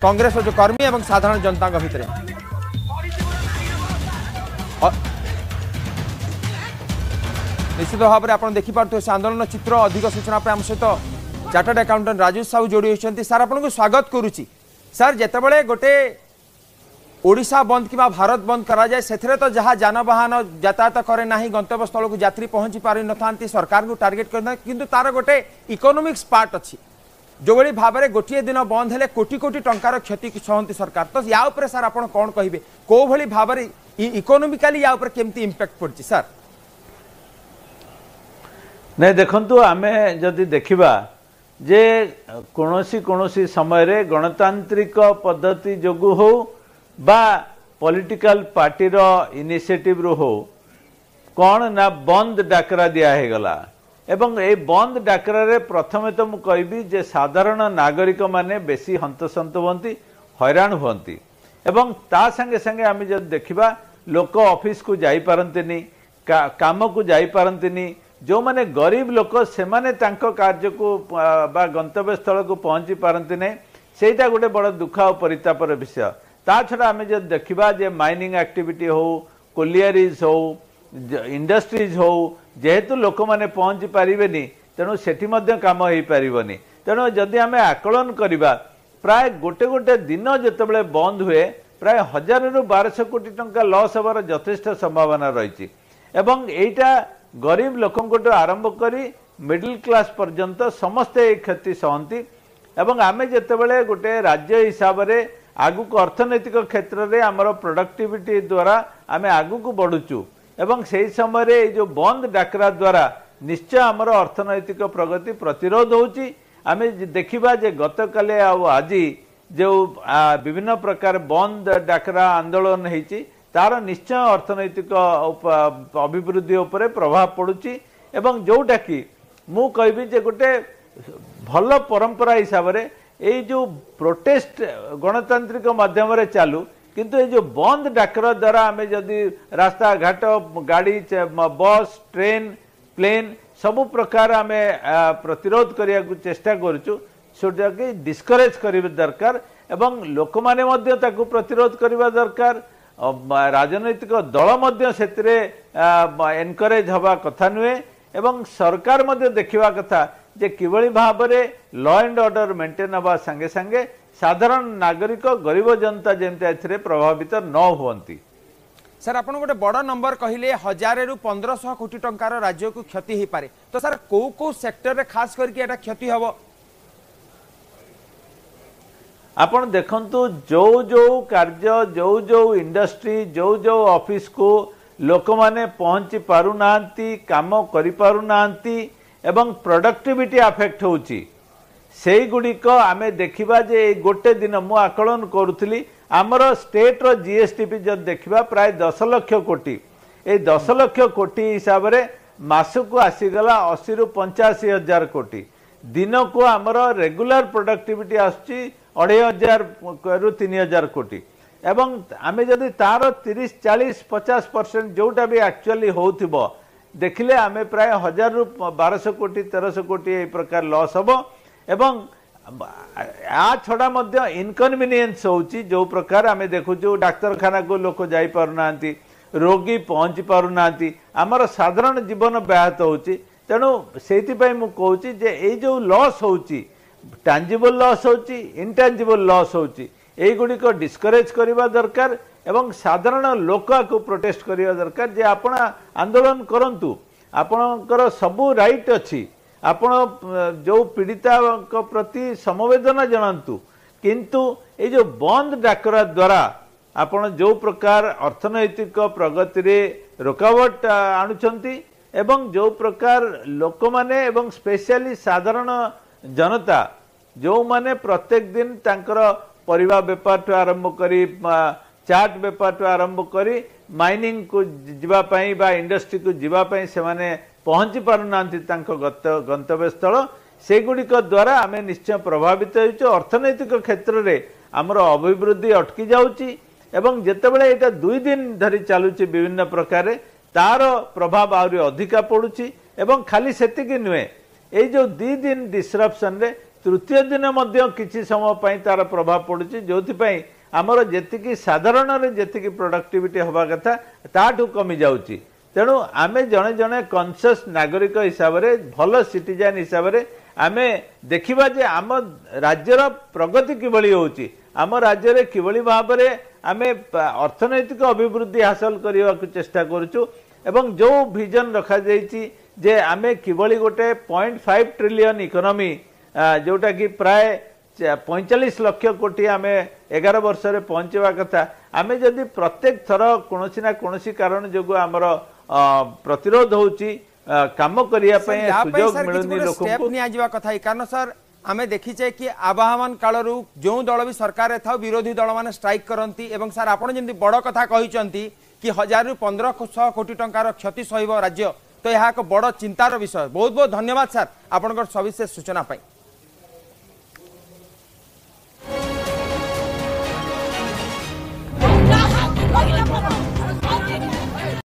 कांग्रेस जो कर्मी और साधारण जनता भितर निश्चित भाव में आप देखिपे से आंदोलन चित्र अधिक सूचना आम सहित चार्टर्ड अकाउंटेंट राजू साहू जोड़ी होती। सर आपको स्वागत करुच्ची। सर जितेबाला गोटे ओडिशा बंद कि भारत बंद करा जाए से तो जहाँ जानवाहन यातायात करे ना गंतव्य स्थल को यात्री पहुंची पारि न था सरकार को टार्गेट करना किंतु तार गोटे इकोनोमिक्स पार्ट अच्छी जो बड़ी भाव में गोटे दिन बंद हेले कोटी कोटी टंकार क्षति सहती सरकार। तो या उपरे सर आप कौन कहे कौ भली भाव में इकोनोमिकाली या उपरे केमती इंपैक्ट पड़ती सर? नहीं देखंतु आमे जदि देखिबा जे कोनोसी समय रे गणतांत्रिक पद्धति जोगु हो बा पॉलिटिकल पार्टी रो इनिशिएटिव रो हो कौन ना बंद डाकरा दिया है गला एवं ए बंद डाकरा रे प्रथमे तो मु कहबी जे साधारण नागरिक माने बेसी हंतसंत होती हैरान होती एवं ता संगे संगे आमे जब देखिबा लोक ऑफिस को जाई पारंतिनी काम को जाई पारंतिनी जो माने गरीब लोक से माने तांको कार्य को बा गंतव्य स्थल को पहुंची पारंती नहीं सेटा गोटे बड़ दुख और परितापर विषय। ता छड़ा आमे जब देखिबा जे माइनिंग एक्टिविटी हो कोलियरीज हो इंडस्ट्रीज हो जेहेतु लोक माने पहुंची पारिबेनी तेणु सेठी मध्य काम हो पारिबनी। तेणु जदि आमे आकलन करिबा प्राय गोटे गोटे दिन जेतेबेले बंद हुए प्राय 1000 रु 1200 कोटी टंका लॉस होबार यथेष्ट संभावना रही एवं एटा गरीब लोक आरंभ करी मिडिल क्लास पर्यंत समस्ते क्षति सहती एवं आमे जेतेबेले गोटे राज्य हिसाब रे आगुक अर्थनैतिक क्षेत्र में आमर प्रोडक्टिविटी द्वारा आमे आगुक बढ़ुचु एवं से समय रे जो बंद डाकरा द्वारा निश्चय आमर अर्थनैतिक प्रगति प्रतिरोध होची। आमे देखिबा जे गतकाले आज जो विभिन्न प्रकार बंद डाकरा आंदोलन हेची तार निश्चय अर्थनैतिक अभिवृद्धि उपरे प्रभाव पड़ुची एवं जोटा कि मु कहबी जे गोटे भल परंपरा हिसाब रे ए जो प्रोटेस्ट गणतांत्रिक माध्यम रे चालू किंतु ये जो बंद डाकर द्वारा आमे जदि रास्ता घाट गाड़ी बस ट्रेन प्लेन सबु प्रकार आमे प्रतिरोध करिया को चेष्टा करूचु सोटा कि डिस्करेज करिबे दरकार एवं लोक माने मध्य ताकू प्रतिरोध करिबा दरकार। राजनैतिक दल मध्य सेतिरे एनकरेज हवा कथा नुहे एवं सरकार मध्य देखिबा कथा जे किभली भाव में लॉ एंड ऑर्डर मेंटेन हवा संगे संगे साधारण नागरिक गरीब जनता जेमते एथिरे प्रभावित न होंती। सर आप गोटे बड़ नंबर कहले 1000 रु 1500 कोटी टंकार राज्य को क्षति हो पारे तो सर को सेक्टर रे खास करके एटा क्षति हबो? आपण देखंतु जो जो कार्य जो जो इंडस्ट्री जो जो ऑफिस को लोक माने पहुंची पारु नांती काम करि पारु नांती एवं प्रोडक्टिविटी अफेक्ट होची से गुड़िक आमे देखिबा जे गोटे दिन मु आकलन करुथली आमर स्टेट रो जीएसटीपी जब देखिबा प्राय 10 लाख कोटी ए 10 लाख कोटी हिसाब रे मास को आसीगला 80 रु 85 हजार कोटी दिन को आमर रेगुलर प्रोडक्टिविटी आसची 2500 रु 3000 कोटी एवं आमे जदि तार 30-40-50% जोटा भी एक्चुअली होथिबो देखिले आमे प्राय 1000 रु 1200 कोटी 1300 कोटी ए प्रकार लॉस हबो एवं आ छड़ा मध्य इनकनविनियंस होची जो प्रकार आमे देखुचु डाक्तरखाना को लोक जाई पारु नांती रोगी पहुंची पारु नांती आमर साधारण जीवन व्याहत होची। तेणु सेति पई मु कहूची जे ए जो लॉस होची टांजिबल लॉस होची इनटांजिबल लॉस होची ए गुडी को डिस्करेज करिबा दरकार एवं साधारण लोक को प्रोटेस्ट करिबा दरकार जे आपण आंदोलन करंतु आपणकर सबु राइट अछि आपण जो पीड़िता को प्रति समवेदना जनांतु किंतु ये जो बंद डाकरा द्वारा आपण जो प्रकार अर्थनैतिक प्रगति रे रुकावट आणुचंती एवं जो प्रकार लोक माने एवं स्पेशली साधारण जनता जो माने प्रत्येक दिन तांकर परिवा व्यापार ठू आरंभ करी चाट व्यापार ठू आरंभ करी माइनिंग को जीवा पई बा इंडस्ट्री को जीवा पई से माने पहुंची पारु नांती तांको गंतव्य स्थल से गुड़िक द्वारा आमे निश्चय प्रभावित होइचो अर्थनैतिक क्षेत्र रे हमर अभिवृद्धि अटकी जाउची एवं जेतेबेले एटा 2 दिन धरी चालुची विभिन्न प्रकार तार प्रभाव आउरी अधिका पड़ुची एवं खाली सेतिकी नुहे ए जो 2 दिन डिस्ट्रप्शन रे तृतीय दिन मध्य किछि समय पई तार प्रभाव पड़ुछि जोथिपई आमर जेतिकी साधारण रे जेतिकी प्रोडक्टिविटी हवा कथा ताठू कमी जाउछि तेणु आमे जने जने कॉन्शियस नागरिक हिसाब रे भल सिटीजन हिसाब रे आमे देखिबा जे आम राज्यर प्रगति किभली होउछि आम राज्य रे किभली भाव रे आमे अर्थनैतिक अभिवृद्धि हासिल करबा को चेष्टा करूछु एवं जो विजन रखा जाइछि जे आमे किभली गोटे 0.5 ट्रिलियन इकोनॉमी जोटा कि प्राय 45 लाख कोटी आमे 11 वर्ष रे पहुंचवा कथा आमे जदि प्रत्येक थर कोनोसी ना कोनोसी कारण जोगो हमर प्रतिरोध होउची काम करिया पय सुयोग मिलुनी लोक स्टेप निया जीवा कथा कारण सर आमे देखिचे कि आवाहन कालरू जो दल भी सरकार रे था विरोधी दल माने स्ट्राइक करंती एवं सर आपण जेंति बड़ कथा कहिचंती कि 1000 रु 1500 कोटी टंकार क्षति सहिब राज्य तो यह एक बड़ चिंतार विषय बहुत बहुत धन्यवाद सर आपनकर सविशेष सूचना पाई।